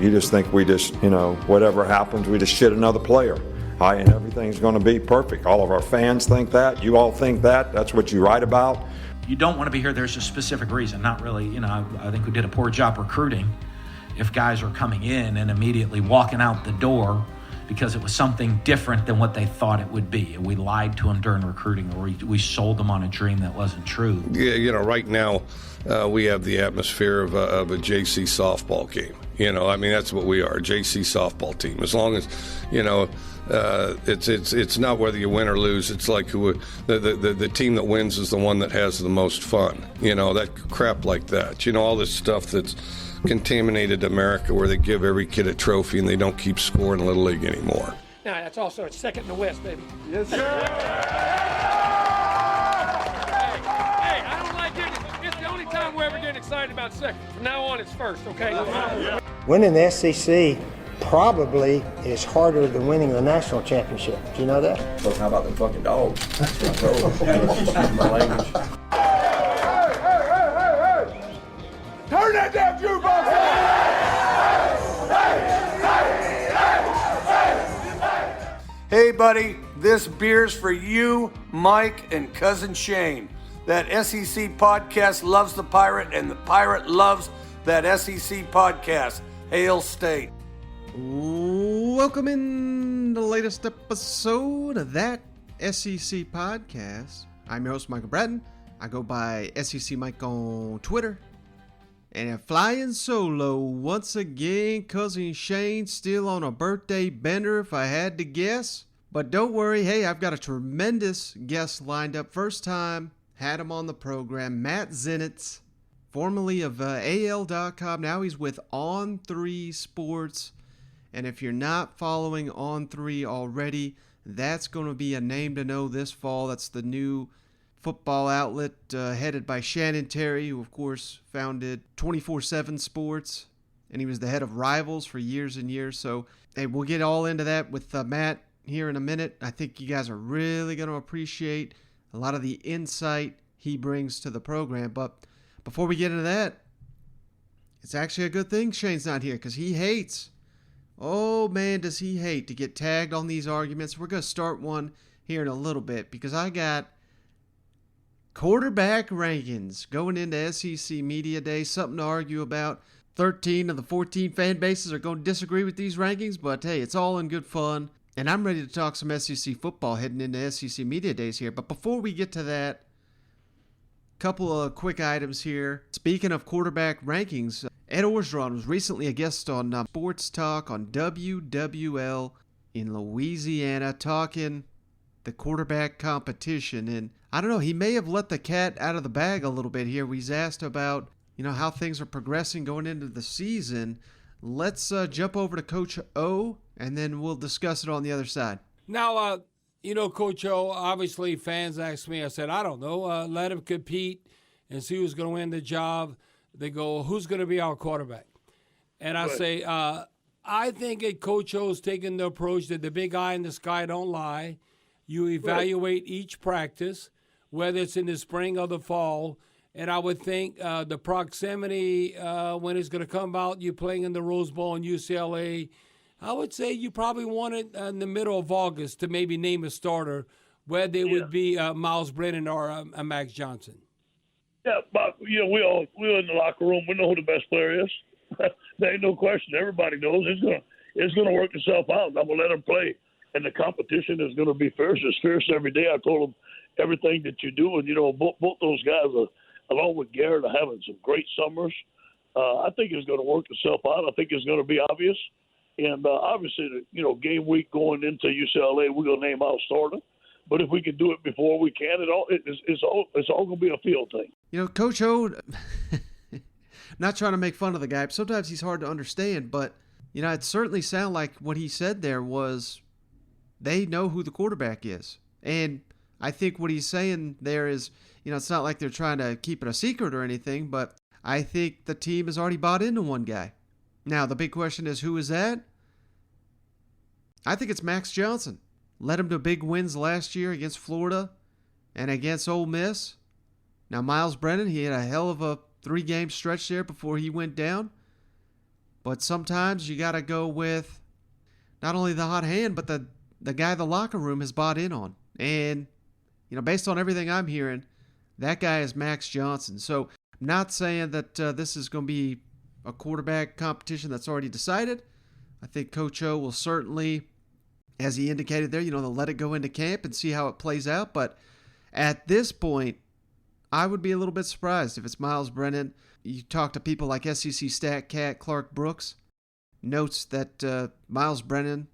You just think we just, whatever happens, we just shit another player. And everything's going to be perfect. All of our fans think that. You all think that. That's what you write about. You don't want to be here. There's a specific reason. Not really, I think we did a poor job recruiting if guys are coming in and immediately walking out the door because it was something different than what they thought it would be. We lied to them during recruiting, or we sold them on a dream that wasn't true. Yeah, right now we have the atmosphere of a JC softball game. That's what we are, a JC softball team. As long as, it's not whether you win or lose. It's like the team that wins is the one that has the most fun. That crap like that. All this stuff that's contaminated America, where they give every kid a trophy and they don't keep scoring Little League anymore. Now, that's also second in the West, baby. Yes, sir. Hey, I don't like it. It's the only time we're ever getting excited about second. From now on, it's first, okay? Winning the SEC probably is harder than winning the national championship. Do you know that? Well, how about the fucking dogs? My language. Turn that damn jukebox on! Hey, buddy, this beer's for you, Mike, and Cousin Shane. That SEC podcast loves the Pirate, and the Pirate loves that SEC podcast. Hail State. Welcome in the latest episode of that SEC podcast. I'm your host, Michael Bratton. I go by SEC Mike on Twitter. And flying solo once again, Cousin Shane still on a birthday bender if I had to guess. But don't worry, hey, I've got a tremendous guest lined up. First time, had him on the program, Matt Zenitz, formerly of AL.com. Now he's with On3 Sports. And if you're not following On3 already, that's going to be a name to know this fall. That's the new football outlet headed by Shannon Terry, who, of course, founded 24/7 Sports. And he was the head of Rivals for years and years. So, hey, we'll get all into that with Matt here in a minute. I think you guys are really going to appreciate a lot of the insight he brings to the program. But before we get into that, it's actually a good thing Shane's not here, because he hates, oh man, does he hate to get tagged on these arguments. We're going to start one here in a little bit, because I got quarterback rankings going into SEC Media Day, something to argue about. 13 of the 14 fan bases are going to disagree with these rankings, but hey, it's all in good fun. And I'm ready to talk some SEC football heading into SEC Media Days here. But before we get to that, couple of quick items here. Speaking of quarterback rankings, Ed Orgeron was recently a guest on Sports Talk on WWL in Louisiana, talking the quarterback competition. And I don't know, he may have let the cat out of the bag a little bit here. He's asked about, how things are progressing going into the season. Let's jump over to Coach O, and then we'll discuss it on the other side. Now, Coach O, obviously fans asked me, I said, I don't know, let him compete and see who's going to win the job. They go, who's going to be our quarterback? And I say, I think that Coach O's taking the approach that the big eye in the sky don't lie. You evaluate each practice, whether it's in the spring or the fall. And I would think the proximity when it's going to come out, you playing in the Rose Bowl in UCLA, I would say you probably want it in the middle of August to maybe name a starter, whether it would be Miles Brennan or Max Johnson. Yeah, but we're in the locker room. We know who the best player is. There ain't no question. Everybody knows it's gonna work itself out. I'm gonna let them play, and the competition is gonna be fierce. It's fierce every day. I told them everything that you do, and both those guys are, along with Garrett, are having some great summers. I think it's going to work itself out. I think it's going to be obvious. And obviously, game week going into UCLA, we're going to name our starter. But if we can do it before we can, it's all going to be a field thing. Coach O, not trying to make fun of the guy, but sometimes he's hard to understand. But, it certainly sounded like what he said there was they know who the quarterback is. And I think what he's saying there is, it's not like they're trying to keep it a secret or anything, but I think the team has already bought into one guy. Now, the big question is, who is that? I think it's Max Johnson. Led him to big wins last year against Florida and against Ole Miss. Now, Miles Brennan, he had a hell of a 3-game stretch there before he went down. But sometimes you got to go with not only the hot hand, but the guy the locker room has bought in on. And, based on everything I'm hearing, that guy is Max Johnson. So I'm not saying that this is going to be a quarterback competition that's already decided. I think Coach O will certainly, as he indicated there, they'll let it go into camp and see how it plays out. But at this point, I would be a little bit surprised if it's Miles Brennan. You talk to people like SEC stat cat Clark Brooks, notes that Miles Brennan,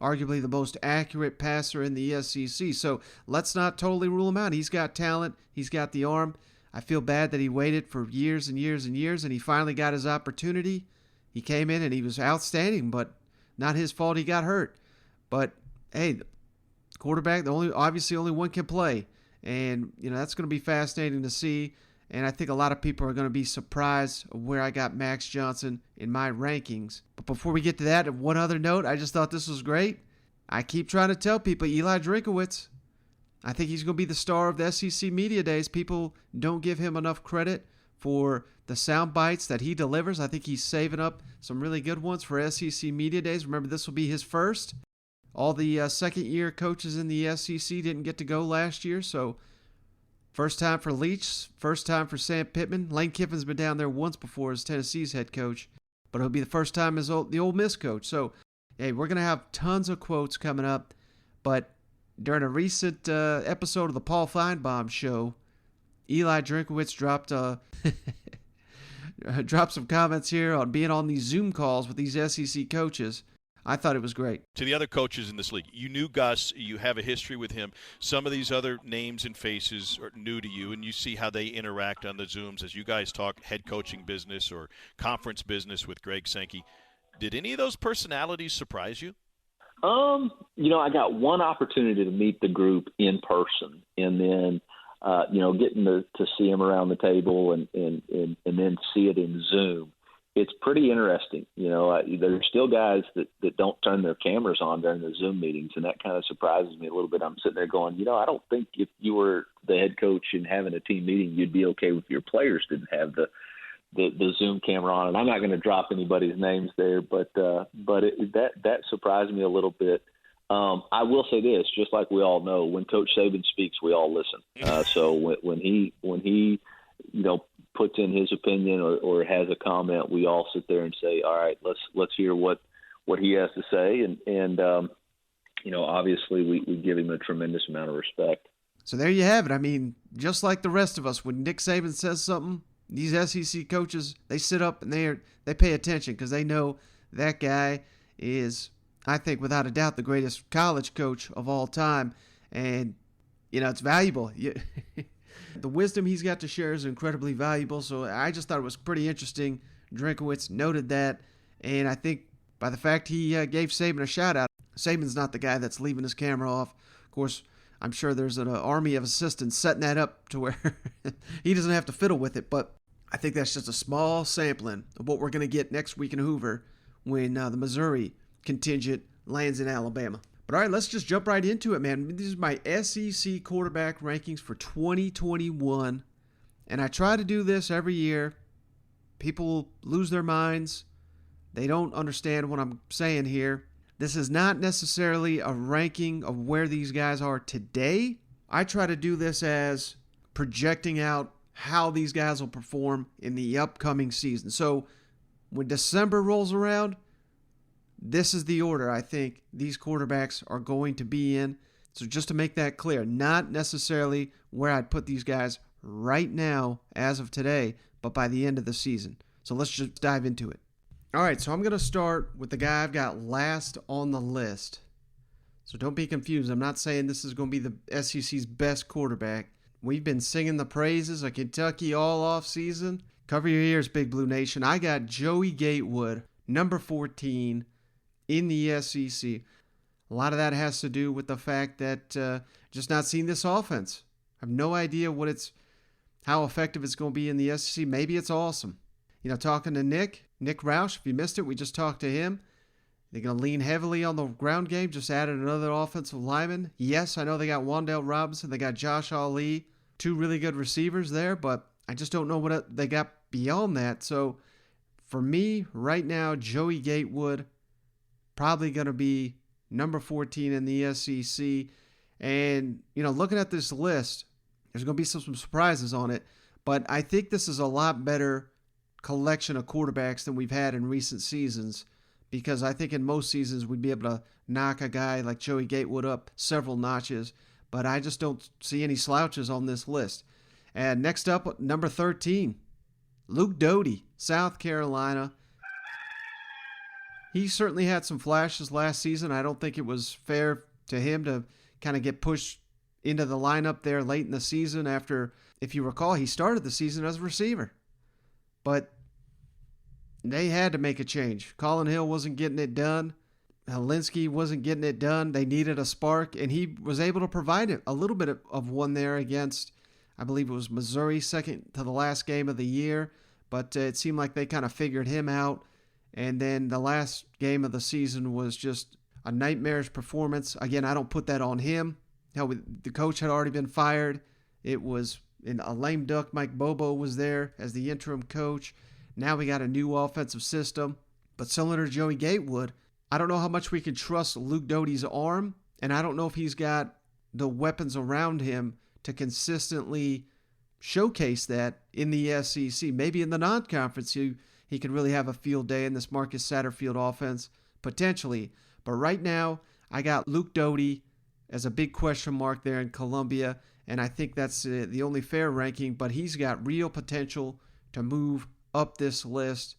arguably the most accurate passer in the SEC. So let's not totally rule him out. He's got talent. He's got the arm. I feel bad that he waited for years and years and years, and he finally got his opportunity. He came in and he was outstanding, but not his fault he got hurt. But, hey, the quarterback, obviously only one can play. And, that's going to be fascinating to see. And I think a lot of people are going to be surprised where I got Max Johnson in my rankings. But before we get to that, one other note, I just thought this was great. I keep trying to tell people, Eli Drinkowitz, I think he's going to be the star of the SEC Media Days. People don't give him enough credit for the sound bites that he delivers. I think he's saving up some really good ones for SEC Media Days. Remember, this will be his first. All the second-year coaches in the SEC didn't get to go last year, so first time for Leach, first time for Sam Pittman. Lane Kiffin's been down there once before as Tennessee's head coach, but it'll be the first time as the Ole Miss coach. So, hey, we're going to have tons of quotes coming up, but during a recent episode of the Paul Feinbaum show, Eli Drinkowitz dropped some comments here on being on these Zoom calls with these SEC coaches. I thought it was great. To the other coaches in this league, you knew Gus, you have a history with him. Some of these other names and faces are new to you, and you see how they interact on the Zooms as you guys talk head coaching business or conference business with Greg Sankey. Did any of those personalities surprise you? I got one opportunity to meet the group in person, and then, getting to see them around the table and then see it in Zoom. It's pretty interesting. There's still guys that don't turn their cameras on during the Zoom meetings, and that kind of surprises me a little bit. I'm sitting there going, I don't think if you were the head coach and having a team meeting, you'd be okay with your players didn't have the Zoom camera on. And I'm not going to drop anybody's names there, but that surprised me a little bit. I will say this, just like we all know, when Coach Saban speaks, we all listen. So when he puts in his opinion or has a comment, we all sit there and say, all right, let's hear what he has to say. And obviously we give him a tremendous amount of respect. So there you have it. I mean, just like the rest of us, when Nick Saban says something, these SEC coaches, they sit up and they pay attention because they know that guy is, I think, without a doubt, the greatest college coach of all time. And, it's valuable. The wisdom he's got to share is incredibly valuable. So I just thought it was pretty interesting. Drinkowitz noted that. And I think by the fact he gave Saban a shout out, Saban's not the guy that's leaving his camera off. Of course, I'm sure there's an army of assistants setting that up to where he doesn't have to fiddle with it. But I think that's just a small sampling of what we're going to get next week in Hoover when the Missouri contingent lands in Alabama. But all right, let's just jump right into it, man. These are my SEC quarterback rankings for 2021. And I try to do this every year. People lose their minds. They don't understand what I'm saying here. This is not necessarily a ranking of where these guys are today. I try to do this as projecting out how these guys will perform in the upcoming season. So when December rolls around, this is the order I think these quarterbacks are going to be in. So just to make that clear, not necessarily where I'd put these guys right now as of today, but by the end of the season. So let's just dive into it. All right, so I'm going to start with the guy I've got last on the list. So don't be confused. I'm not saying this is going to be the SEC's best quarterback. We've been singing the praises of Kentucky all off season. Cover your ears, Big Blue Nation. I got Joey Gatewood, number 14, in the SEC. A lot of that has to do with the fact that just not seeing this offense. I have no idea how effective it's going to be in the SEC. Maybe it's awesome. Talking to Nick Roush, if you missed it, we just talked to him. They're going to lean heavily on the ground game, just added another offensive lineman. Yes, I know they got Wan'Dale Robinson, they got Josh Ali, two really good receivers there, but I just don't know what they got beyond that. So For me, right now, Joey Gatewood, probably going to be number 14 in the SEC. And, looking at this list, there's going to be some surprises on it. But I think this is a lot better collection of quarterbacks than we've had in recent seasons, because I think in most seasons we'd be able to knock a guy like Joey Gatewood up several notches, but I just don't see any slouches on this list. And next up, number 13, Luke Doty, South Carolina. He certainly had some flashes last season. I don't think it was fair to him to kind of get pushed into the lineup there late in the season after, if you recall, he started the season as a receiver. But they had to make a change. Colin Hill wasn't getting it done. Helinski wasn't getting it done. They needed a spark, and he was able to provide it a little bit of one there against, I believe it was Missouri, second to the last game of the year. But it seemed like they kind of figured him out. And then the last game of the season was just a nightmarish performance. Again, I don't put that on him. Hell, the coach had already been fired. It was a lame duck. Mike Bobo was there as the interim coach. Now we got a new offensive system. But similar to Joey Gatewood, I don't know how much we can trust Luke Doty's arm, and I don't know if he's got the weapons around him to consistently showcase that in the SEC. Maybe in the non-conference he could really have a field day in this Marcus Satterfield offense, potentially. But right now, I got Luke Doty as a big question mark there in Columbia, and I think that's the only fair ranking, but he's got real potential to move up this list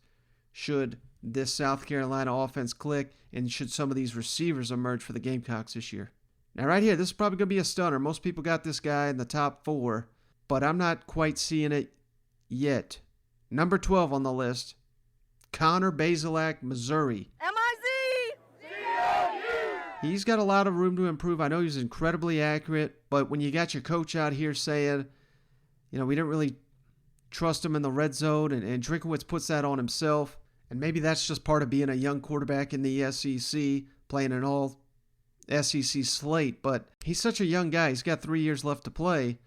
should this South Carolina offense click and should some of these receivers emerge for the Gamecocks this year. Now right here, this is probably going to be a stunner. Most people got this guy in the top 4, but I'm not quite seeing it yet. Number 12 on the list, Connor Bazelak, Missouri. He's got a lot of room to improve. I know he's incredibly accurate, but when you got your coach out here saying, we didn't really trust him in the red zone, and Drinkowitz puts that on himself, and maybe that's just part of being a young quarterback in the SEC, playing an all SEC slate, but he's such a young guy. He's got 3 years left to play.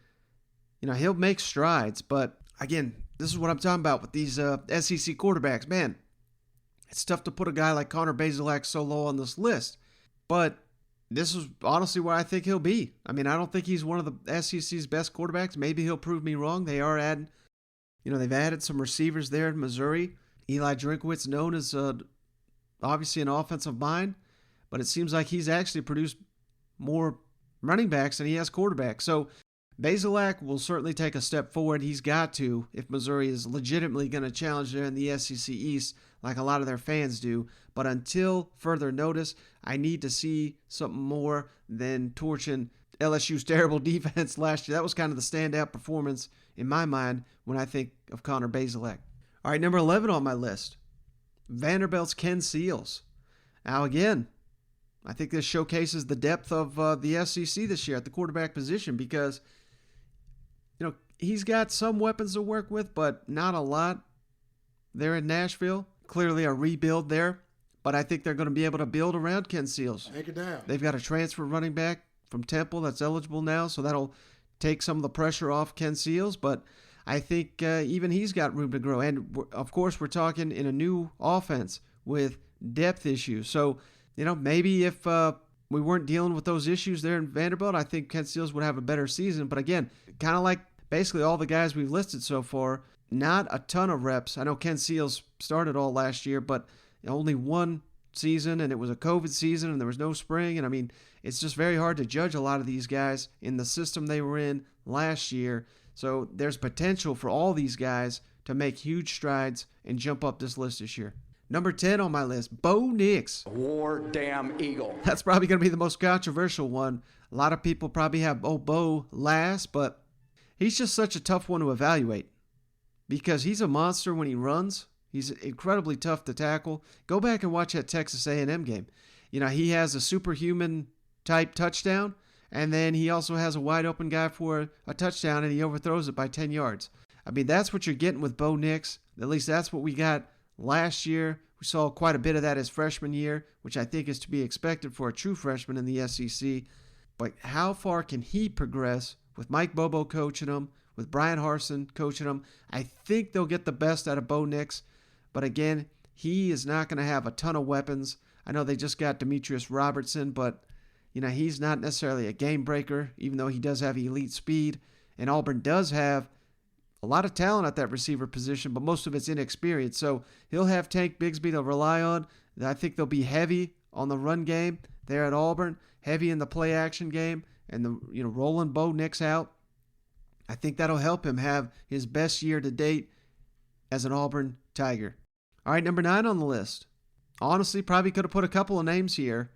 He'll make strides, but again, this is what I'm talking about with these SEC quarterbacks. Man, it's tough to put a guy like Connor Bazelak so low on this list. But this is honestly where I think he'll be. I mean, I don't think he's one of the SEC's best quarterbacks. Maybe he'll prove me wrong. They are adding, they've added some receivers there in Missouri. Eli Drinkowitz, known as obviously an offensive mind, but it seems like he's actually produced more running backs than he has quarterbacks. So Bazelak will certainly take a step forward. He's got to, if Missouri is legitimately going to challenge there in the SEC East like a lot of their fans do. But until further notice, I need to see something more than torching LSU's terrible defense last year. That was kind of the standout performance in my mind when I think of Connor Bazelak. All right, number 11 on my list, Vanderbilt's Ken Seals. Now again, I think this showcases the depth of the SEC this year at the quarterback position because, he's got some weapons to work with, but not a lot there in Nashville. Clearly a rebuild there, but I think they're going to be able to build around Ken Seals. Take it down. They've got a transfer running back from Temple that's eligible now, so that'll take some of the pressure off Ken Seals, but I think even he's got room to grow. And, of course, we're talking in a new offense with depth issues. So, maybe if we weren't dealing with those issues there in Vanderbilt, I think Ken Seals would have a better season. But, again, kind of like basically all the guys we've listed so far, not a ton of reps. I know Ken Seals started all last year, but only one season, and it was a COVID season, and there was no spring. And, I mean, it's just very hard to judge a lot of these guys in the system they were in last year. So there's potential for all these guys to make huge strides and jump up this list this year. Number 10 on my list, Bo Nix. War damn eagle. That's probably going to be the most controversial one. A lot of people probably have Bo last, but he's just such a tough one to evaluate because he's a monster when he runs. He's incredibly tough to tackle. Go back and watch that Texas A&M game. He has a superhuman type touchdown, and then he also has a wide open guy for a touchdown, and he overthrows it by 10 yards. I mean, that's what you're getting with Bo Nix. At least that's what we got last year. We saw quite a bit of that his freshman year, which I think is to be expected for a true freshman in the SEC. But how far can he progress with Mike Bobo coaching him, with Brian Harsin coaching him? I think they'll get the best out of Bo Nix, But again, he is not going to have a ton of weapons. I know they just got Demetrius Robertson, but he's not necessarily a game breaker, even though he does have elite speed. And Auburn does have a lot of talent at that receiver position, but most of it's inexperience. So he'll have Tank Bigsby to rely on. I think they'll be heavy on the run game there at Auburn, heavy in the play action game, and the rolling Bo Nix out. I think that'll help him have his best year to date as an Auburn Tiger. All right, number 9 on the list. Honestly, probably could have put a couple of names here.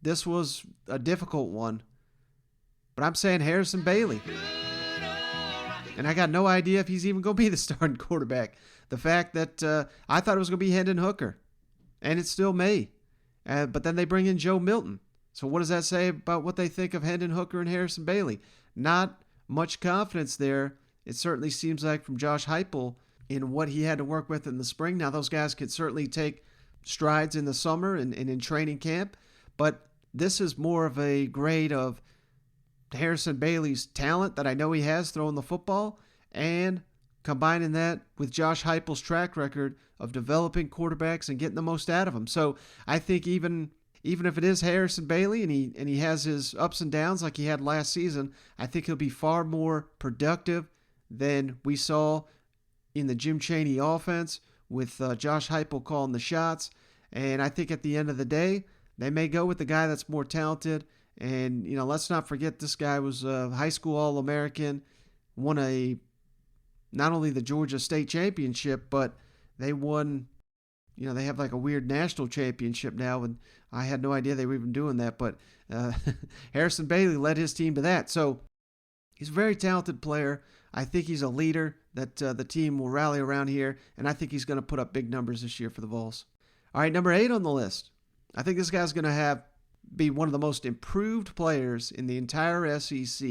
This was a difficult one, but I'm saying Harrison Bailey. And I got no idea if he's even going to be the starting quarterback. The fact that I thought it was going to be Hendon Hooker, and it still may. But then they bring in Joe Milton. So what does that say about what they think of Hendon Hooker and Harrison Bailey? Not much confidence there. It certainly seems like from Josh Heupel in what he had to work with in the spring. Now, those guys could certainly take strides in the summer and in training camp, but this is more of a grade of Harrison Bailey's talent that I know he has throwing the football, and combining that with Josh Heupel's track record of developing quarterbacks and getting the most out of them. So I think even if it is Harrison Bailey and he has his ups and downs like he had last season, I think he'll be far more productive than we saw in the Jim Chaney offense with Josh Heupel calling the shots. And I think at the end of the day, they may go with the guy that's more talented. And, let's not forget this guy was a high school All-American, won not only the Georgia State Championship, but they won, they have like a weird national championship now, and I had no idea they were even doing that, but Harrison Bailey led his team to that. So he's a very talented player. I think he's a leader that the team will rally around here, and I think he's going to put up big numbers this year for the Vols. All right, number 8 on the list. I think this guy's going to be one of the most improved players in the entire SEC.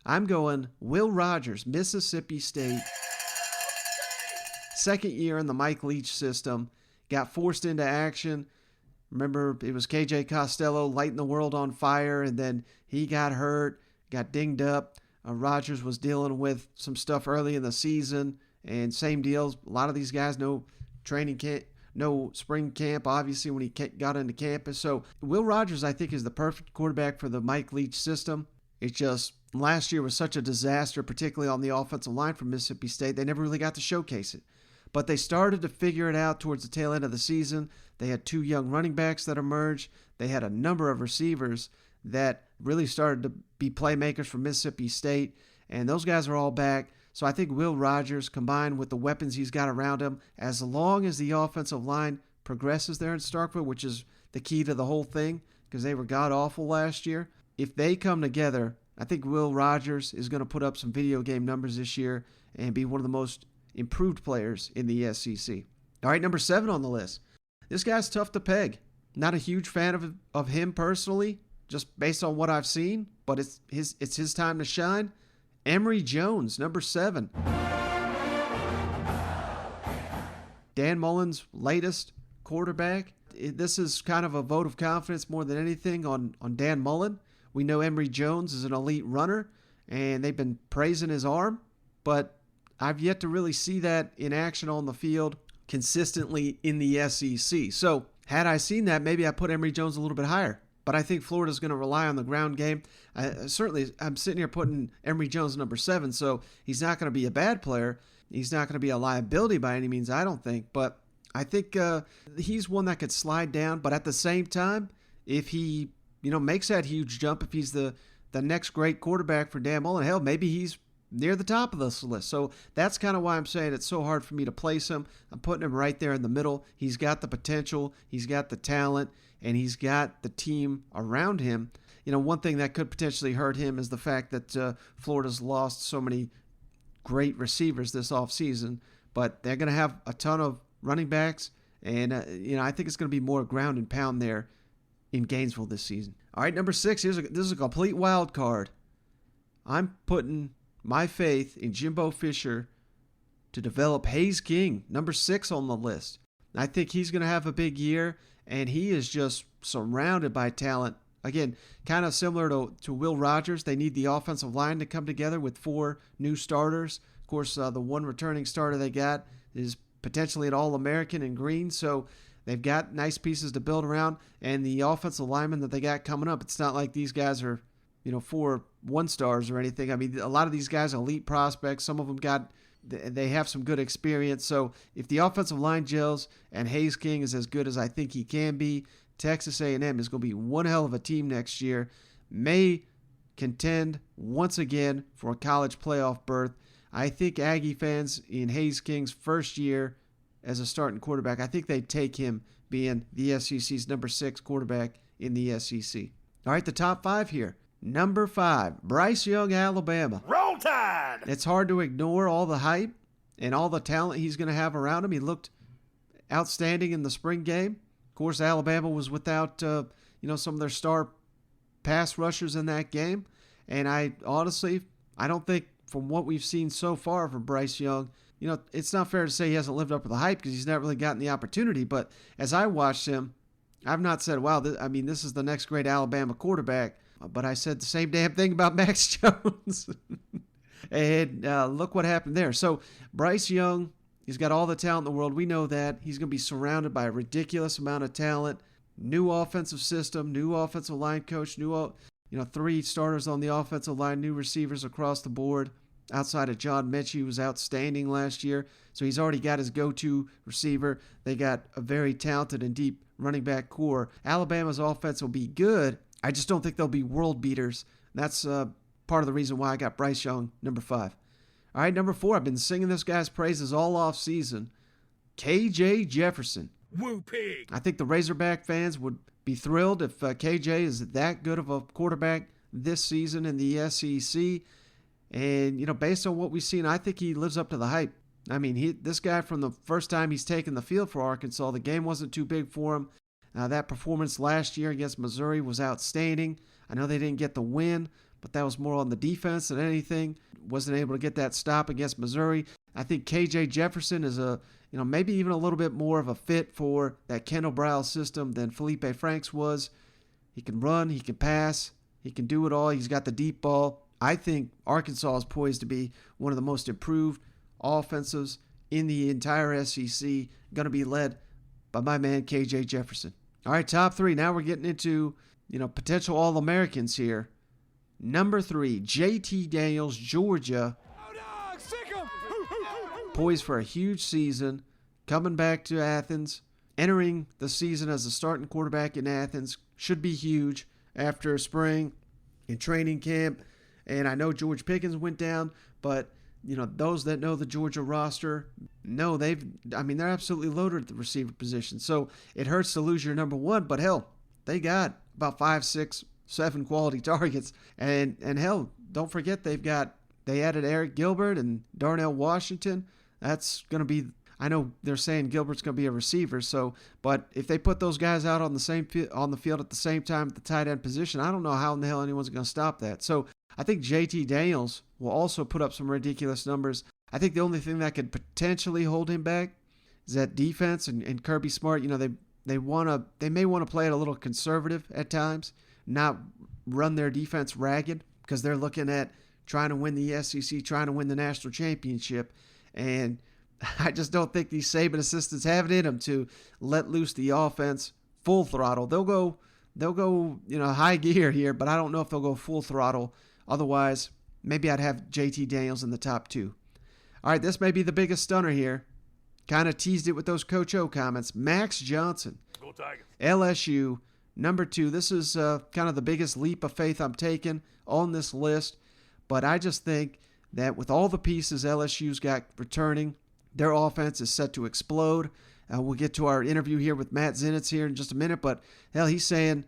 I'm going Will Rogers, Mississippi State. Second year in the Mike Leach system. Got forced into action. Remember, it was KJ Costello lighting the world on fire, and then he got hurt, got dinged up. Rogers was dealing with some stuff early in the season, and same deals. A lot of these guys, no training camp, no spring camp, obviously, when he got into campus. So Will Rogers, I think, is the perfect quarterback for the Mike Leach system. It's just last year was such a disaster, particularly on the offensive line for Mississippi State. They never really got to showcase it. But they started to figure it out towards the tail end of the season. They had 2 young running backs that emerged. They had a number of receivers that really started to be playmakers for Mississippi State. And those guys are all back. So I think Will Rogers, combined with the weapons he's got around him, as long as the offensive line progresses there in Starkville, which is the key to the whole thing, because they were god-awful last year. If they come together, I think Will Rogers is going to put up some video game numbers this year and be one of the most improved players in the SEC. All right, number 7 on the list. This guy's tough to peg. Not a huge fan of him personally, just based on what I've seen, but it's his time to shine. Emory Jones, number 7. Dan Mullen's latest quarterback. This is kind of a vote of confidence more than anything on Dan Mullen. We know Emory Jones is an elite runner, and they've been praising his arm, but I've yet to really see that in action on the field consistently in the SEC. So had I seen that, maybe I put Emory Jones a little bit higher. But I think Florida's going to rely on the ground game. Certainly, I'm sitting here putting Emory Jones number 7, so he's not going to be a bad player. He's not going to be a liability by any means, I don't think. But I think he's one that could slide down. But at the same time, if he makes that huge jump, if he's the next great quarterback for Dan Mullen, hell, maybe he's near the top of this list. So that's kind of why I'm saying it's so hard for me to place him. I'm putting him right there in the middle. He's got the potential, he's got the talent, and he's got the team around him. One thing that could potentially hurt him is the fact that Florida's lost so many great receivers this offseason, but they're going to have a ton of running backs, and I think it's going to be more ground and pound there in Gainesville this season. All right, number 6, this is a complete wild card. I'm putting my faith in Jimbo Fisher to develop Hayes King, number 6 on the list. I think he's going to have a big year, and he is just surrounded by talent. Again, kind of similar to Will Rogers. They need the offensive line to come together with 4 new starters. Of course, the one returning starter they got is potentially an All-American in Green. So they've got nice pieces to build around. And the offensive linemen that they got coming up, it's not like these guys are, 4 one-stars or anything. I mean, a lot of these guys are elite prospects. Some of them they have some good experience. So if the offensive line gels and Hayes King is as good as I think he can be, Texas A&M is going to be one hell of a team next year. May contend once again for a college playoff berth. I think Aggie fans in Hayes King's first year as a starting quarterback, I think they'd take him being the SEC's number 6 quarterback in the SEC. All right, the top 5 here. Number 5, Bryce Young, Alabama. Roll Tide! It's hard to ignore all the hype and all the talent he's going to have around him. He looked outstanding in the spring game. Of course, Alabama was without, some of their star pass rushers in that game. And I don't think from what we've seen so far from Bryce Young, it's not fair to say he hasn't lived up to the hype because he's not really gotten the opportunity. But as I watched him, I've not said, wow, this is the next great Alabama quarterback. But I said the same damn thing about Max Jones. And look what happened there. So Bryce Young, he's got all the talent in the world. We know that. He's going to be surrounded by a ridiculous amount of talent. New offensive system, new offensive line coach, 3 starters on the offensive line, new receivers across the board. Outside of John Mechie, who was outstanding last year. So he's already got his go-to receiver. They got a very talented and deep running back core. Alabama's offense will be good. I just don't think they'll be world beaters. That's part of the reason why I got Bryce Young, number 5. All right, number 4, I've been singing this guy's praises all off season. KJ Jefferson. Woo pig! I think the Razorback fans would be thrilled if KJ is that good of a quarterback this season in the SEC. And, based on what we've seen, I think he lives up to the hype. I mean, this guy from the first time he's taken the field for Arkansas, the game wasn't too big for him. That performance last year against Missouri was outstanding. I know they didn't get the win, but that was more on the defense than anything. Wasn't able to get that stop against Missouri. I think KJ Jefferson is maybe even a little bit more of a fit for that Kendall Briles system than Felipe Franks was. He can run, he can pass, he can do it all. He's got the deep ball. I think Arkansas is poised to be one of the most improved offensives in the entire SEC, going to be led by my man KJ Jefferson. All right, top 3. Now we're getting into, potential All-Americans here. Number 3, JT Daniels, Georgia. Poised for a huge season, coming back to Athens, entering the season as a starting quarterback in Athens. Should be huge after spring and training camp. And I know George Pickens went down, but those that know the Georgia roster know they're absolutely loaded at the receiver position. So it hurts to lose your number 1, but hell, they got about 5, 6, 7 quality targets. And hell, don't forget they added Eric Gilbert and Darnell Washington. That's going to be, I know they're saying Gilbert's going to be a receiver. But if they put those guys out on the field at the same time at the tight end position, I don't know how in the hell anyone's going to stop that. So I think JT Daniels will also put up some ridiculous numbers. I think the only thing that could potentially hold him back is that defense and Kirby Smart. They may want to play it a little conservative at times, not run their defense ragged because they're looking at trying to win the SEC, trying to win the national championship. And I just don't think these Saban assistants have it in them to let loose the offense full throttle. They'll go high gear here, but I don't know if they'll go full throttle. Otherwise, maybe I'd have JT Daniels in the top 2. All right, this may be the biggest stunner here. Kind of teased it with those Coach O comments. Max Johnson, Go Tigers. LSU, number 2. This is kind of the biggest leap of faith I'm taking on this list. But I just think that with all the pieces LSU's got returning, their offense is set to explode. We'll get to our interview here with Matt Zenitz here in just a minute. But hell, he's saying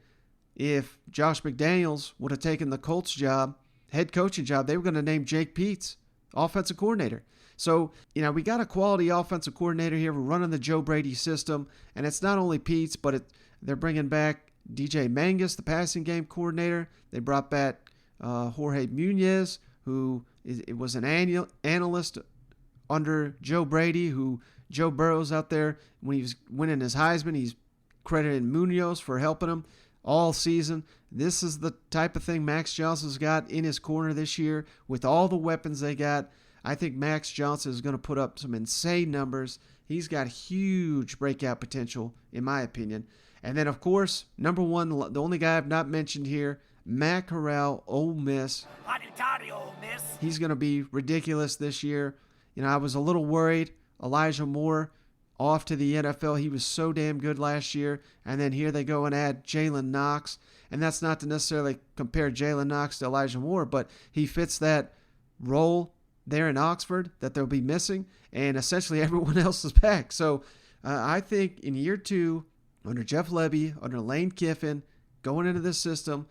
if Josh McDaniels would have taken the Colts job, head coaching job, they were going to name Jake Peetz offensive coordinator. So, we got a quality offensive coordinator here. We're running the Joe Brady system. And it's not only Peetz, but they're bringing back DJ Mangus, the passing game coordinator. They brought back Jorge Munoz, who was an analyst under Joe Brady, who Joe Burrow's out there. When he was winning his Heisman, he's credited Munoz for helping him all season. This is the type of thing Max Johnson's got in his corner this year with all the weapons they got. I think Max Johnson is going to put up some insane numbers. He's got huge breakout potential, in my opinion. And then, of course, number one, the only guy I've not mentioned here, Matt Corral, Ole Miss. Ole Miss. He's going to be ridiculous this year. I was a little worried. Elijah Moore off to the NFL. He was so damn good last year. And then here they go and add Jalen Knox. And that's not to necessarily compare Jalen Knox to Elijah Moore, but he fits that role there in Oxford that they'll be missing. And essentially everyone else is back. So I think in year 2, under Jeff Lebby, under Lane Kiffin, going into this system,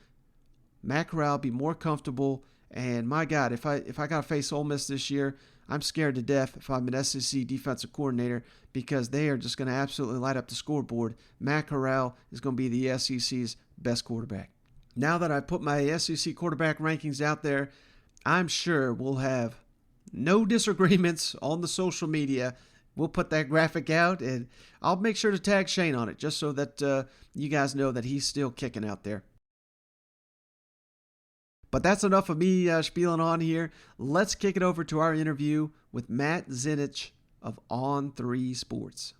Matt Corral will be more comfortable. And my God, if I got to face Ole Miss this year, I'm scared to death if I'm an SEC defensive coordinator, because they are just going to absolutely light up the scoreboard. Matt Corral is going to be the SEC's best quarterback. Now that I've put my SEC quarterback rankings out there, I'm sure we'll have no disagreements on the social media. We'll put that graphic out, and I'll make sure to tag Shane on it just so that you guys know that he's still kicking out there. But that's enough of me spieling on here. Let's kick it over to our interview with Matt Zinich of On3 Sports.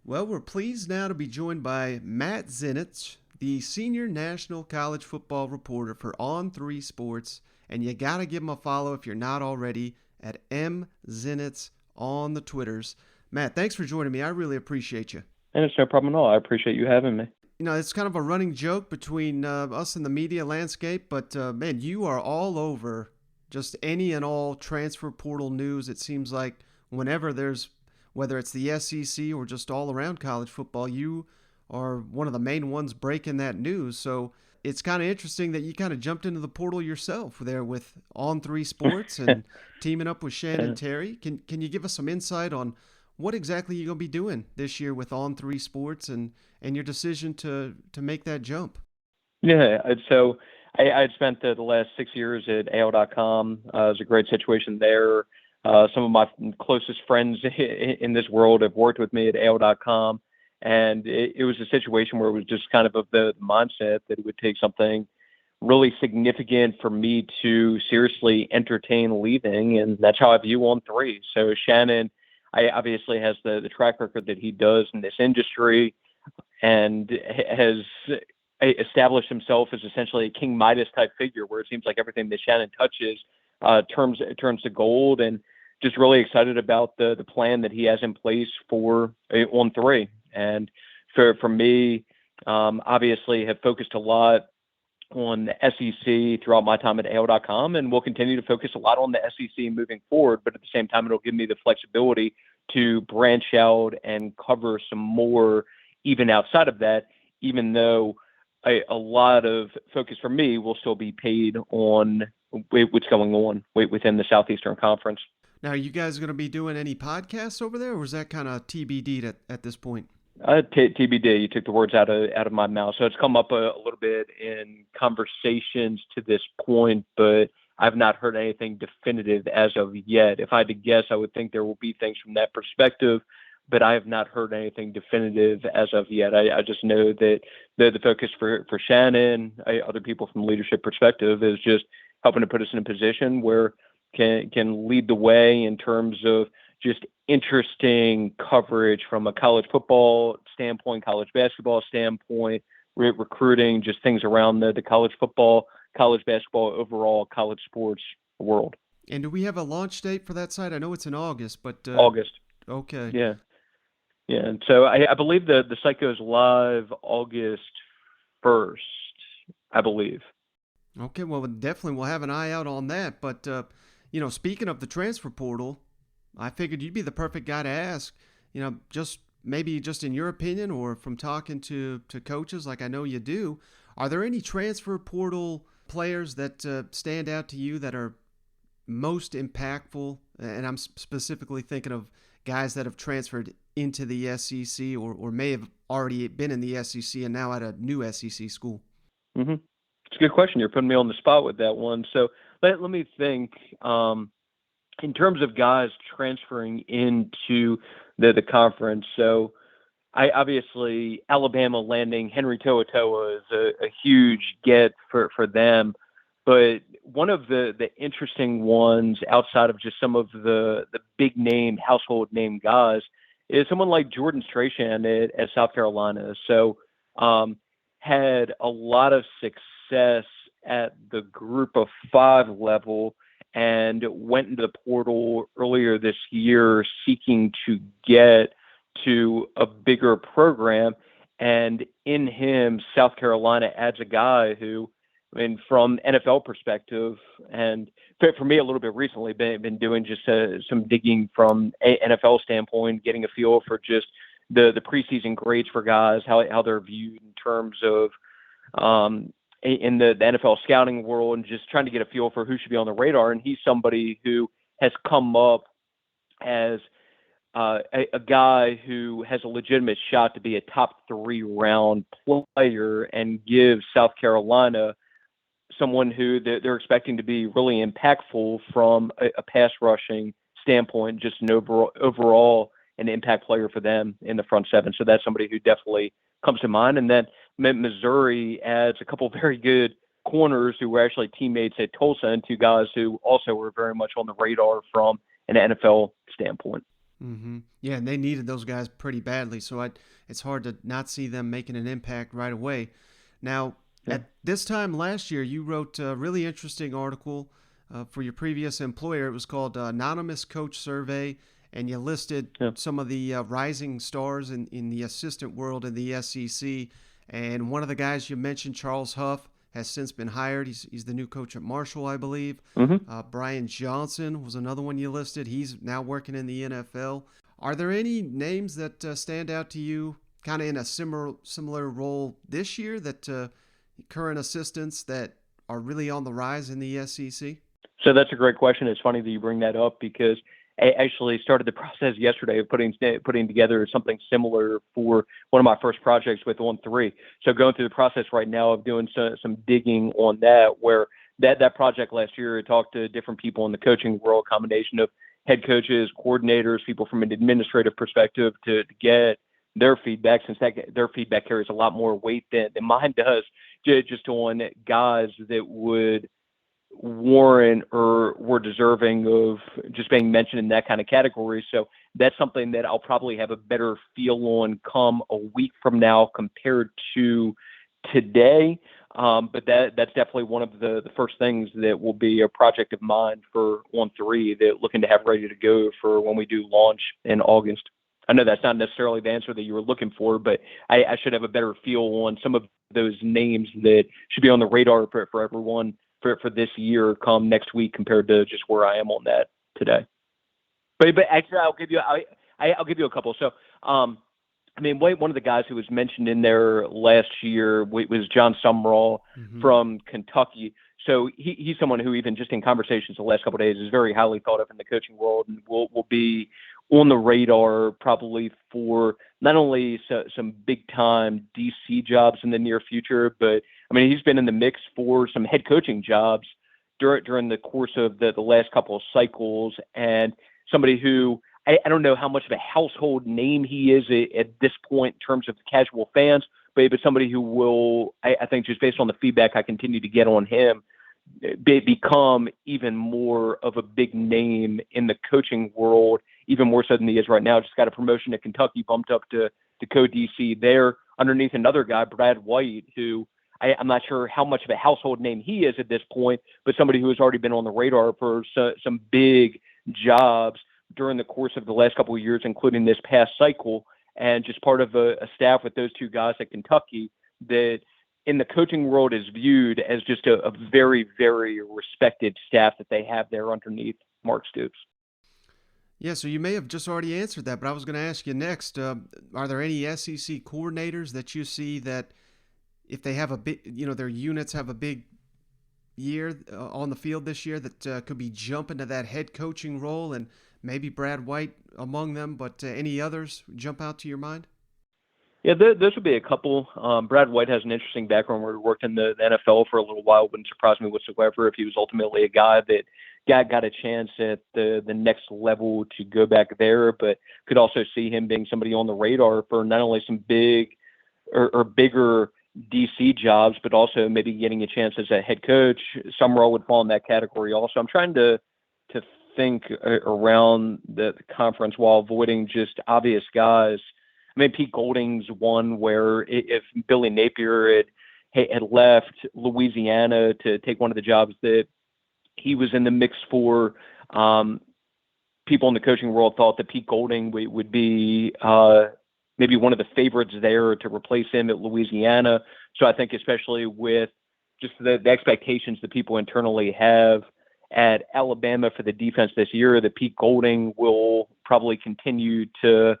Well, we're pleased now to be joined by Matt Zinich, the senior national college football reporter for On3 Sports. And you got to give him a follow if you're not already at mzinich on the Twitters. Matt, thanks for joining me. I really appreciate you. And it's no problem at all. I appreciate you having me. It's kind of a running joke between us and the media landscape, but man, you are all over just any and all transfer portal news. It seems like whenever whether it's the SEC or just all around college football, you are one of the main ones breaking that news. So it's kind of interesting that you kind of jumped into the portal yourself there with On3 Sports and teaming up with Shannon Terry. Can you give us some insight on what exactly you're going to be doing this year with On3 Sports and your decision to make that jump? Yeah, so I had spent the last 6 years at AL.com. It was a great situation there. Some of my closest friends in this world have worked with me at AL.com. And it was a situation where it was just kind of the mindset that it would take something really significant for me to seriously entertain leaving. And that's how I view On3. So Shannon, obviously has the track record that he does in this industry and has established himself as essentially a King Midas type figure, where it seems like everything that Shannon touches turns to gold. And just really excited about the plan that he has in place for On3. And for me, obviously have focused a lot on the SEC throughout my time at AL.com, and we'll continue to focus a lot on the SEC moving forward. But at the same time, it'll give me the flexibility to branch out and cover some more even outside of that, even though a lot of focus for me will still be paid on what's going on within the Southeastern Conference. Now, are you guys going to be doing any podcasts over there, or is that kind of TBD at this point? TBD. You took the words out of my mouth. So it's come up a little bit in conversations to this point, but I've not heard anything definitive as of yet. If I had to guess, I would think there will be things from that perspective, but I have not heard anything definitive as of yet. I just know that the focus for Shannon, other people from leadership perspective, is just helping to put us in a position where can lead the way in terms of just interesting coverage from a college football standpoint, college basketball standpoint, recruiting, just things around the college football, college basketball, overall college sports world. And do we have a launch date for that site? I know it's in August, but... August. Okay. Yeah. And so I believe the site goes live August 1st, I believe. Okay, well, definitely we'll have an eye out on that. But, speaking of the transfer portal, I figured you'd be the perfect guy to ask, just in your opinion or from talking to coaches like I know you do, are there any transfer portal players that stand out to you that are most impactful? And I'm specifically thinking of guys that have transferred into the SEC or may have already been in the SEC and now at a new SEC school. Mm-hmm. It's a good question. You're putting me on the spot with that one. So let me think. In terms of guys transferring into the conference, so obviously Alabama landing Henry To'oTo'o is a huge get for them. But one of the interesting ones outside of just some of the big name, household name guys is someone like Jordan Strachan at South Carolina. So had a lot of success at the group of 5 level and went into the portal earlier this year seeking to get to a bigger program. And in him, South Carolina adds a guy who, I mean, from NFL perspective, and for me a little bit recently, been doing just some digging from an NFL standpoint, getting a feel for just the preseason grades for guys, how they're viewed in terms of in the NFL scouting world, and just trying to get a feel for who should be on the radar. And he's somebody who has come up as a guy who has a legitimate shot to be a top 3 round player and give South Carolina someone who they're expecting to be really impactful from a pass rushing standpoint, just an overall an impact player for them in the front 7. So that's somebody who definitely comes to mind. And then Missouri adds a couple of very good corners who were actually teammates at Tulsa, and 2 guys who also were very much on the radar from an NFL standpoint. Mm-hmm. Yeah, and they needed those guys pretty badly, so it's hard to not see them making an impact right away. Now, at this time last year, you wrote a really interesting article for your previous employer. It was called Anonymous Coach Survey, and you listed some of the rising stars in the assistant world in the SEC. And one of the guys you mentioned, Charles Huff, has since been hired. He's the new coach at Marshall, I believe. Mm-hmm. Brian Johnson was another one you listed. He's now working in the NFL. Are there any names that stand out to you kind of in a similar role this year, that current assistants that are really on the rise in the SEC? So that's a great question. It's funny that you bring that up, because I actually started the process yesterday of putting together something similar for one of my first projects with On3. So going through the process right now of doing some digging on that, where that project last year, I talked to different people in the coaching world, combination of head coaches, coordinators, people from an administrative perspective to get their feedback, since their feedback carries a lot more weight than mine does, just on guys that would warrant or were deserving of just being mentioned in that kind of category. So that's something that I'll probably have a better feel on come a week from now compared to today. But that's definitely one of the first things that will be a project of mine for On3, that looking to have ready to go for when we do launch in August. I know that's not necessarily the answer that you were looking for, but I should have a better feel on some of those names that should be on the radar for everyone for this year come next week, compared to just where I am on that today. But actually, I'll give you a couple. So, I mean, one of the guys who was mentioned in there last year was John Sumrall from Kentucky. So he's someone who, even just in conversations the last couple of days, is very highly thought of in the coaching world, and will be on the radar probably for not only some big time DC jobs in the near future, but I mean, he's been in the mix for some head coaching jobs during the course of the last couple of cycles, and somebody who I don't know how much of a household name he is at this point in terms of casual fans, but somebody who will, I think, just based on the feedback I continue to get on him, become even more of a big name in the coaching world, even more so than he is right now. Just got a promotion to Kentucky, bumped up to co-DC there underneath another guy, Brad White, who I'm not sure how much of a household name he is at this point, but somebody who has already been on the radar for some big jobs during the course of the last couple of years, including this past cycle, and just part of a staff with those 2 guys at Kentucky that in the coaching world is viewed as just a very, very respected staff that they have there underneath Mark Stoops. Yeah, so you may have just already answered that, but I was going to ask you next, are there any SEC coordinators that you see that if they have a big, their units have a big year on the field this year, that could be jumping to that head coaching role, and maybe Brad White among them, but any others jump out to your mind? Yeah, those would be a couple. Brad White has an interesting background where he worked in the NFL for a little while. Wouldn't surprise me whatsoever if he was ultimately a guy that got a chance at the next level to go back there, but could also see him being somebody on the radar for not only some big or bigger DC jobs, but also maybe getting a chance as a head coach. Summerall would fall in that category also. I'm trying to think around the conference while avoiding just obvious guys. I mean, Pete Golding's one where if Billy Napier had left Louisiana to take one of the jobs that he was in the mix for, people in the coaching world thought that Pete Golding would be maybe one of the favorites there to replace him at Louisiana. So I think especially with just the expectations that people internally have at Alabama for the defense this year, that Pete Golding will probably continue to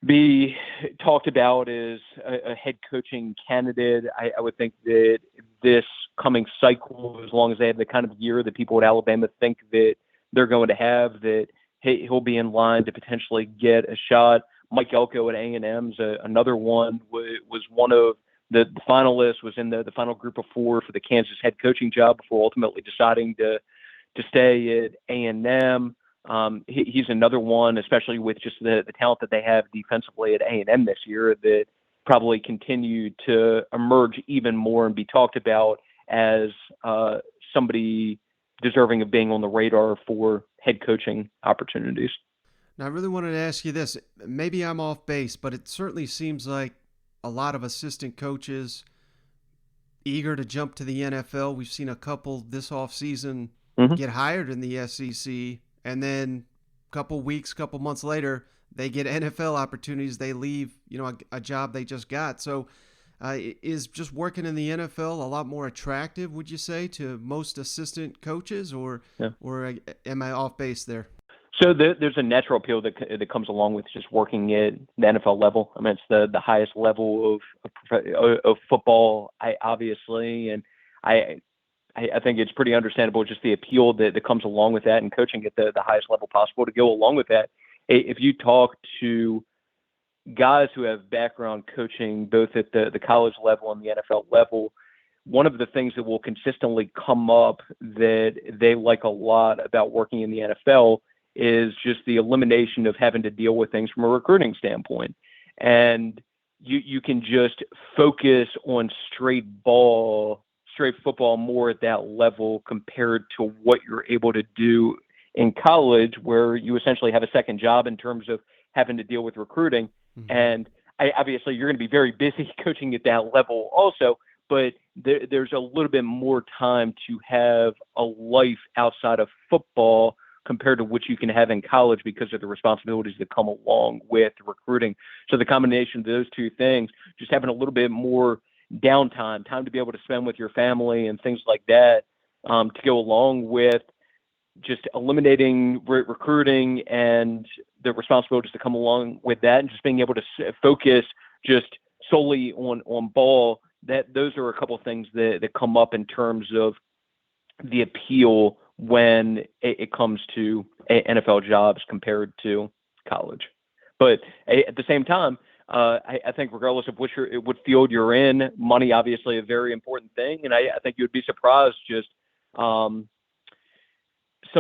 be talked about as a head coaching candidate. I would think that this coming cycle, as long as they have the kind of year that people at Alabama think that they're going to have, that he'll be in line to potentially get a shot. Mike Elko at A&M's another one, was one of the finalists, was in the final group of 4 for the Kansas head coaching job before ultimately deciding to stay at A&M. He's another one, especially with just the talent that they have defensively at A&M this year, that probably continue to emerge even more and be talked about as somebody deserving of being on the radar for head coaching opportunities. Now, I really wanted to ask you this. Maybe I'm off base, but it certainly seems like a lot of assistant coaches eager to jump to the NFL. We've seen a couple this offseason get hired in the SEC, and then a couple weeks, couple months later, they get NFL opportunities. They leave, a job they just got. So is just working in the NFL a lot more attractive, would you say, to most assistant coaches, or am I off base there? So there's a natural appeal that comes along with just working at the NFL level. I mean, it's the highest level of football, obviously, and I think it's pretty understandable just the appeal that comes along with that, and coaching at the highest level possible to go along with that. If you talk to guys who have background coaching both at the college level and the NFL level, one of the things that will consistently come up that they like a lot about working in the NFL is just the elimination of having to deal with things from a recruiting standpoint. And you can just focus on straight football more at that level compared to what you're able to do in college, where you essentially have a second job in terms of having to deal with recruiting. Mm-hmm. And obviously you're going to be very busy coaching at that level also, but there's a little bit more time to have a life outside of football compared to what you can have in college because of the responsibilities that come along with recruiting. So the combination of those two things, just having a little bit more downtime, time to be able to spend with your family and things like that, to go along with just eliminating recruiting and the responsibilities that come along with that, and just being able to focus just solely on ball, that those are a couple of things that come up in terms of the appeal when it comes to NFL jobs compared to college. But at the same time, I think regardless of what field you're in, money obviously a very important thing, and I think you would be surprised just some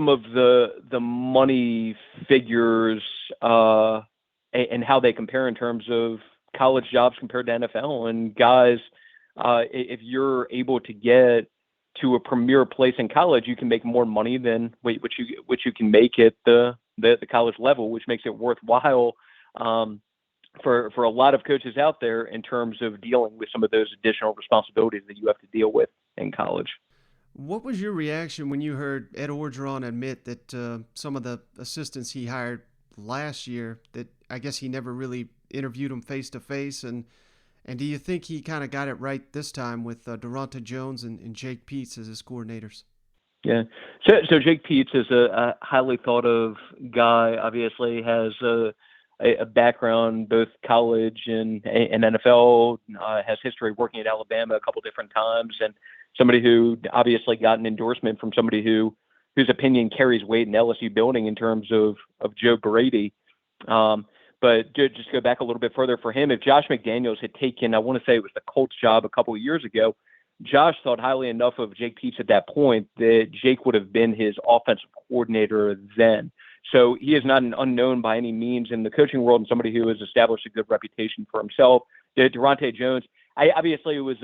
of the money figures and how they compare in terms of college jobs compared to NFL. And guys, if you're able to get to a premier place in college, you can make more money than what you can make at the college level, which makes it worthwhile for a lot of coaches out there in terms of dealing with some of those additional responsibilities that you have to deal with in college. What was your reaction when you heard Ed Orgeron admit that some of the assistants he hired last year, that I guess he never really interviewed them face to face, and do you think he kind of got it right this time with Durante Jones and Jake Peetz as his coordinators? Yeah. So Jake Peetz is a highly thought of guy, obviously has a background, both college and NFL, has history working at Alabama a couple different times, and somebody who obviously got an endorsement from somebody whose opinion carries weight in LSU building in terms of Joe Brady. But just go back a little bit further for him. If Josh McDaniels had taken, I want to say it was the Colts job a couple of years ago, Josh thought highly enough of Jake Peetz at that point that Jake would have been his offensive coordinator then. So he is not an unknown by any means in the coaching world, and somebody who has established a good reputation for himself. Durante Jones, obviously it was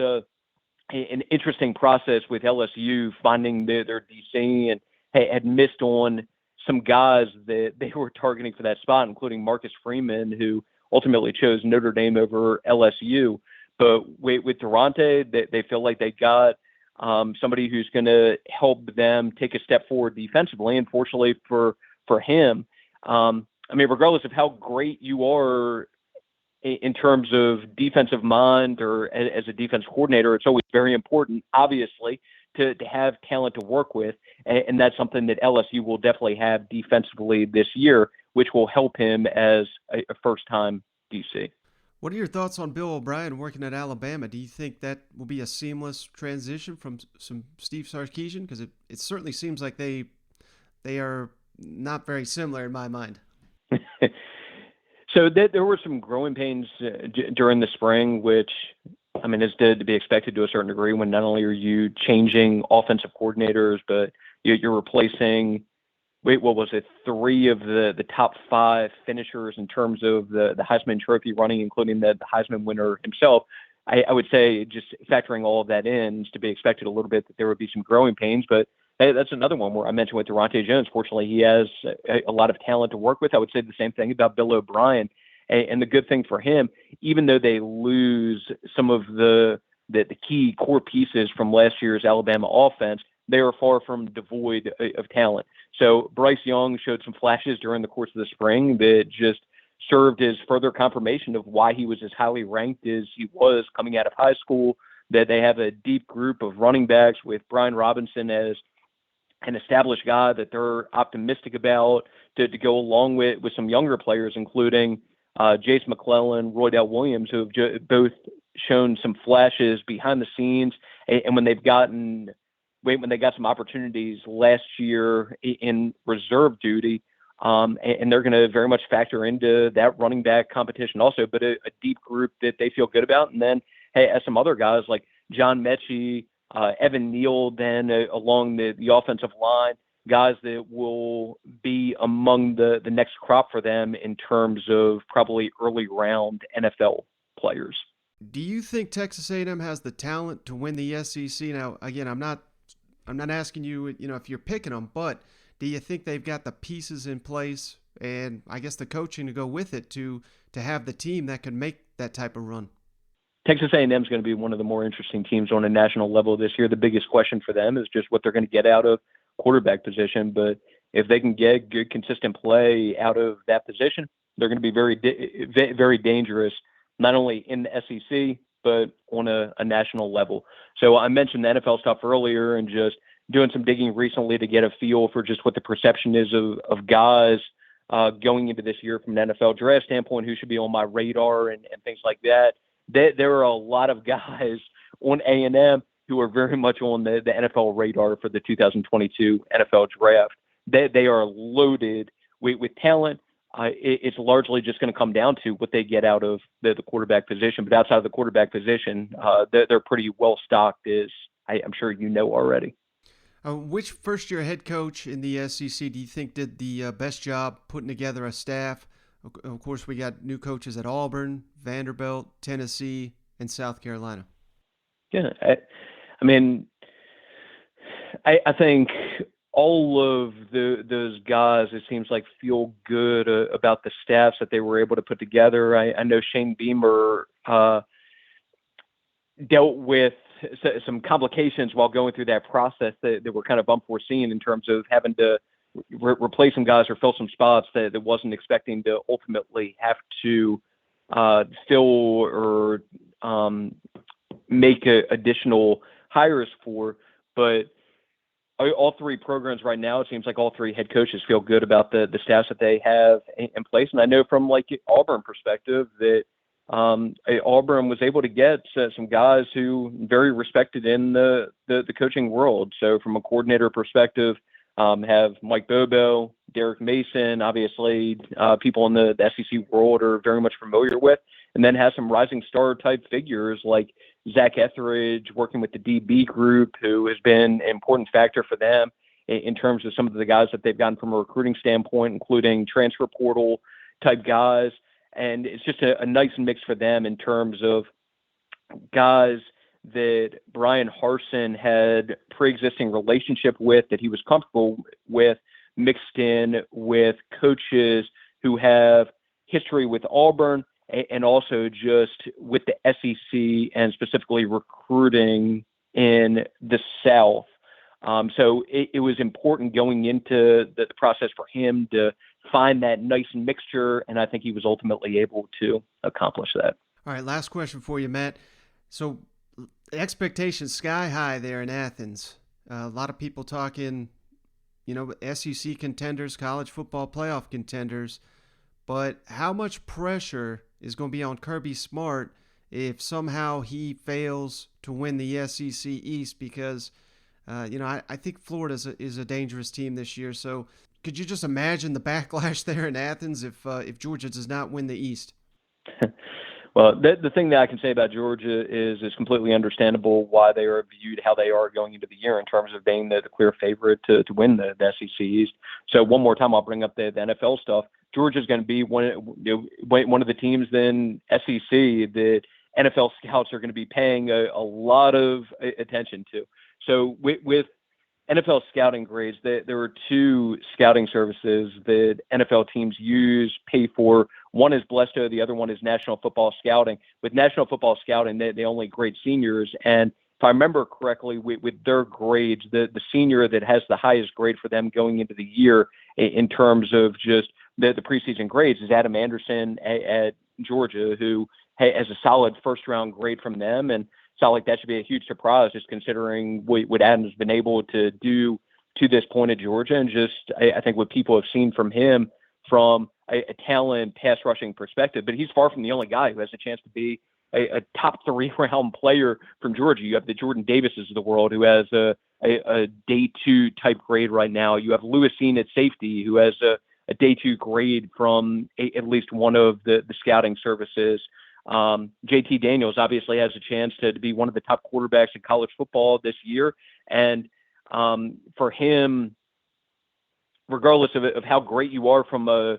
an interesting process with LSU finding their DC, and had missed on some guys that they were targeting for that spot, including Marcus Freeman, who ultimately chose Notre Dame over LSU. But with Durante, they feel like they got somebody who's going to help them take a step forward defensively. And fortunately for him, I mean, regardless of how great you are in terms of defensive mind or as a defense coordinator, it's always very important, obviously, to have talent to work with. And that's something that LSU will definitely have defensively this year, which will help him as a first-time DC. What are your thoughts on Bill O'Brien working at Alabama? Do you think that will be a seamless transition from some Steve Sarkisian? Because it certainly seems like they are not very similar in my mind. So there were some growing pains during the spring, which, I mean, is to be expected to a certain degree when not only are you changing offensive coordinators, but you're replacing, what was it, 3 of the top 5 finishers in terms of the Heisman Trophy running, including the Heisman winner himself. I would say just factoring all of that in is to be expected a little bit that there would be some growing pains, but hey, that's another one where I mentioned with Durante Jones. Fortunately, he has a lot of talent to work with. I would say the same thing about Bill O'Brien. And the good thing for him, even though they lose some of the key core pieces from last year's Alabama offense, they are far from devoid of talent. So Bryce Young showed some flashes during the course of the spring that just served as further confirmation of why he was as highly ranked as he was coming out of high school, that they have a deep group of running backs with Brian Robinson as an established guy that they're optimistic about to go along with some younger players, including Jace McClellan, Roydell Williams, who have both shown some flashes behind the scenes. And when they got some opportunities last year in reserve duty, and they're going to very much factor into that running back competition also, but a deep group that they feel good about. And then, hey, as some other guys like John Mechie, Evan Neal, then along the offensive line, guys that will be among the next crop for them in terms of probably early round NFL players. Do you think Texas A&M has the talent to win the SEC? Now, again, I'm not asking you, if you're picking them, but do you think they've got the pieces in place and I guess the coaching to go with it to have the team that could make that type of run? Texas A&M is going to be one of the more interesting teams on a national level this year. The biggest question for them is just what they're going to get out of quarterback position. But if they can get good, consistent play out of that position, they're going to be very, very dangerous, not only in the SEC, but on a national level. So I mentioned the NFL stuff earlier and just doing some digging recently to get a feel for just what the perception is of guys going into this year from an NFL draft standpoint, who should be on my radar and things like that. There are a lot of guys on A&M who are very much on the NFL radar for the 2022 NFL draft. They are loaded with talent. It's largely just going to come down to what they get out of the quarterback position. But outside of the quarterback position, they're pretty well stocked, as I'm sure you know already. Which first-year head coach in the SEC do you think did the best job putting together a staff? Of course, we got new coaches at Auburn, Vanderbilt, Tennessee, and South Carolina. Yeah, I mean, I think all of those guys, it seems like, feel good about the staffs that they were able to put together. I know Shane Beamer dealt with some complications while going through that process that were kind of unforeseen in terms of having to replace some guys or fill some spots that wasn't expecting to ultimately have to fill or make additional hires for. But all 3 programs right now, it seems like all 3 head coaches feel good about the staffs that they have in place. And I know from like Auburn perspective that Auburn was able to get some guys who very respected in the coaching world. So from a coordinator perspective, have Mike Bobo, Derek Mason, obviously people in the SEC world are very much familiar with, and then has some rising star type figures like Zach Etheridge working with the DB group, who has been an important factor for them in terms of some of the guys that they've gotten from a recruiting standpoint, including transfer portal type guys. And it's just a nice mix for them in terms of guys that Brian Harsin had pre-existing relationship with, that he was comfortable with, mixed in with coaches who have history with Auburn and also just with the SEC and specifically recruiting in the South. So it was important going into the process for him to find that nice mixture, and I think he was ultimately able to accomplish that. All right, last question for you, Matt. So expectations sky high there in Athens. A lot of people talking, SEC contenders, college football playoff contenders, but how much pressure is going to be on Kirby Smart if somehow he fails to win the SEC East? Because I think Florida is a dangerous team this year. So could you just imagine the backlash there in Athens if Georgia does not win the East? Well, the thing that I can say about Georgia is it's completely understandable why they are viewed how they are going into the year in terms of being the clear favorite to win the SEC East. So one more time, I'll bring up the NFL stuff. Georgia's going to be one of the teams in SEC that NFL scouts are going to be paying a lot of attention to. So with NFL scouting grades, there are two scouting services that NFL teams pay for. One is Blesto, the other one is National Football Scouting. With National Football Scouting, they only grade seniors. And if I remember correctly, with their grades, the senior that has the highest grade for them going into the year in terms of just the preseason grades is Adam Anderson at Georgia, who has a solid first-round grade from them. And it's not like that should be a huge surprise, just considering what Adam's been able to do to this point at Georgia. And just, I think what people have seen from him from a talent pass rushing perspective, but he's far from the only guy who has a chance to be a top 3 round player from Georgia. You have the Jordan Davises of the world who has a day 2 type grade right now. You have Lewis Seen at safety who has a day 2 grade from at least one of the scouting services. JT Daniels obviously has a chance to be one of the top quarterbacks in college football this year. And for him, regardless of how great you are from a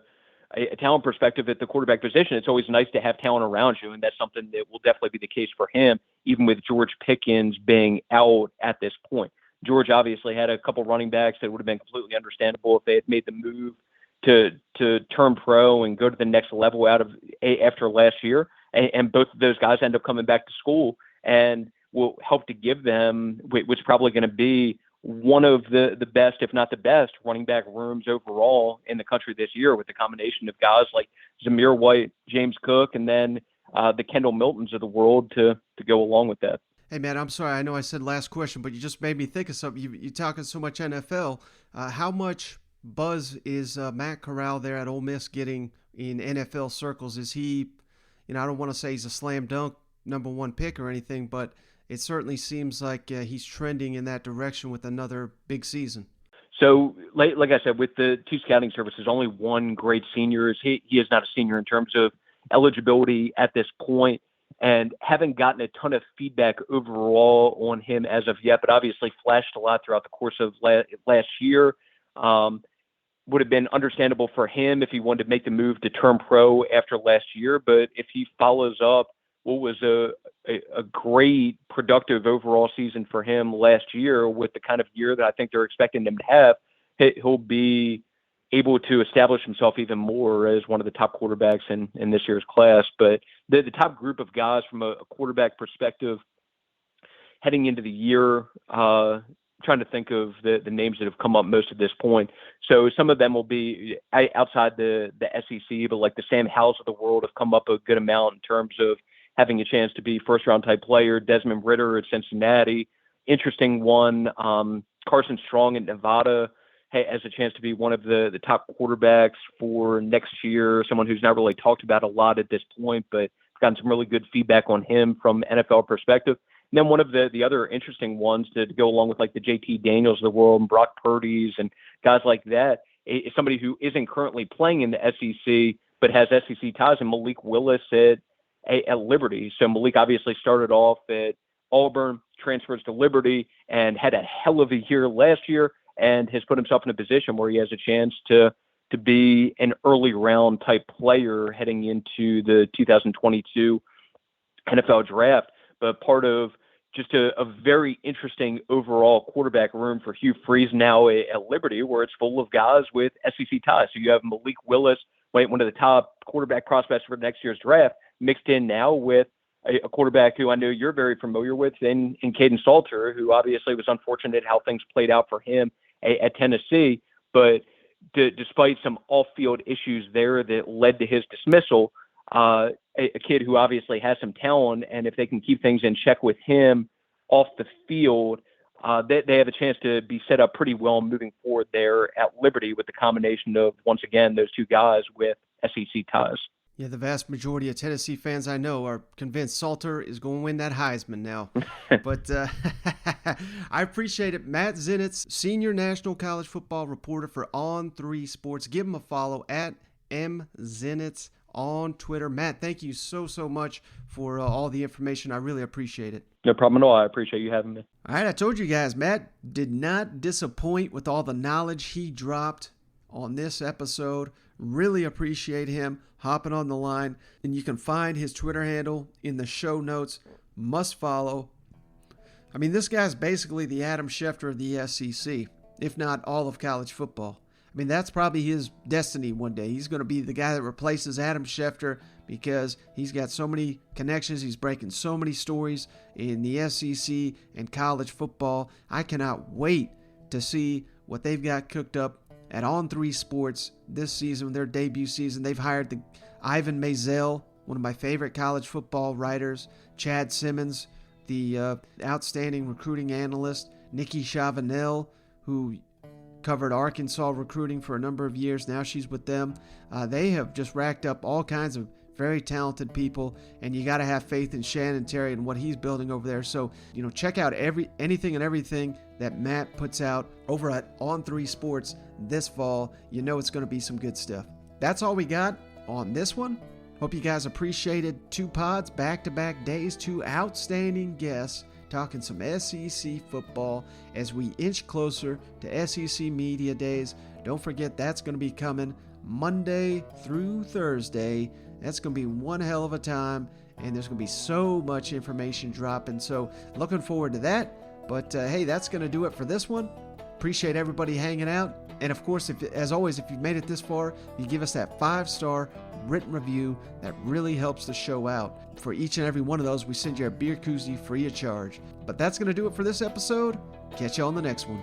talent perspective at the quarterback position, it's always nice to have talent around you. And that's something that will definitely be the case for him, even with George Pickens being out at this point. George obviously had a couple running backs that would have been completely understandable if they had made the move to turn pro and go to the next level after last year. And both of those guys end up coming back to school and will help to give them what's probably going to be one of the best, if not the best, running back rooms overall in the country this year, with the combination of guys like Zamir White, James Cook, and then the Kendall Miltons of the world to go along with that. Hey, Matt, I'm sorry. I know I said last question, but you just made me think of something. You're talking so much NFL. How much buzz is Matt Corral there at Ole Miss getting in NFL circles? Is he, I don't want to say he's a slam dunk number 1 pick or anything, but it certainly seems like he's trending in that direction with another big season. So, like I said, with the 2 scouting services, only 1 great senior. He is not a senior in terms of eligibility at this point, and haven't gotten a ton of feedback overall on him as of yet, but obviously flashed a lot throughout the course of last year. Would have been understandable for him if he wanted to make the move to turn pro after last year, but if he follows up what was a great productive overall season for him last year with the kind of year that I think they're expecting him to have, he'll be able to establish himself even more as one of the top quarterbacks in this year's class. But the top group of guys from a quarterback perspective heading into the year, trying to think of the names that have come up most at this point. So some of them will be outside the SEC, but like the Sam Howells of the world have come up a good amount in terms of having a chance to be first-round type player. Desmond Ridder at Cincinnati, interesting one. Carson Strong at Nevada has a chance to be one of the top quarterbacks for next year, someone who's not really talked about a lot at this point, but gotten some really good feedback on him from NFL perspective. And then one of the other interesting ones to go along with like the JT Daniels of the world and Brock Purdy's and guys like that is somebody who isn't currently playing in the SEC, but has SEC ties, and Malik Willis at Liberty. So Malik obviously started off at Auburn, transfers to Liberty, and had a hell of a year last year, and has put himself in a position where he has a chance to be an early round type player heading into the 2022 NFL draft. but part of just a very interesting overall quarterback room for Hugh Freeze now at Liberty, where it's full of guys with SEC ties. So you have Malik Willis, one of the top quarterback prospects for next year's draft, mixed in now with a quarterback who I know you're very familiar with in Caden Salter, who obviously was unfortunate how things played out for him at Tennessee. But despite some off-field issues there that led to his dismissal, a kid who obviously has some talent, and if they can keep things in check with him off the field, they have a chance to be set up pretty well moving forward there at Liberty with the combination of, once again, those two guys with SEC ties. Yeah, the vast majority of Tennessee fans I know are convinced Salter is going to win that Heisman now. But I appreciate it. Matt Zenitz, senior national college football reporter for On3 Sports. Give him a follow at mzenitz on Twitter. Matt, thank you so much for all the information. I really appreciate it. No problem at all. I appreciate you having me. All right, I told you guys, Matt did not disappoint with all the knowledge he dropped on this episode. Really appreciate him hopping on the line. And you can find his Twitter handle in the show notes. Must follow. I mean, this guy's basically the Adam Schefter of the SEC, if not all of college football. I mean, that's probably his destiny one day. He's going to be the guy that replaces Adam Schefter because he's got so many connections. He's breaking so many stories in the SEC and college football. I cannot wait to see what they've got cooked up at On3 Sports this season, their debut season. They've hired Ivan Maisel, one of my favorite college football writers, Chad Simmons, the outstanding recruiting analyst, Nikki Chavanel, who covered Arkansas recruiting for a number of years. Now she's with them. They have just racked up all kinds of very talented people, and you got to have faith in Shannon Terry and what he's building over there. So, check out anything and everything that Matt puts out over at On3 Sports this fall. You know it's going to be some good stuff. That's all we got on this one. Hope you guys appreciated 2 pods, back-to-back days, 2 outstanding guests talking some SEC football as we inch closer to SEC Media Days. Don't forget that's going to be coming Monday through Thursday. That's going to be one hell of a time, and there's going to be so much information dropping. So looking forward to that. But hey, that's going to do it for this one. Appreciate everybody hanging out. And of course, as always, if you've made it this far, you give us that 5-star written review. That really helps the show out. For each and every one of those, we send you a beer koozie free of charge. But that's going to do it for this episode. Catch you on the next one.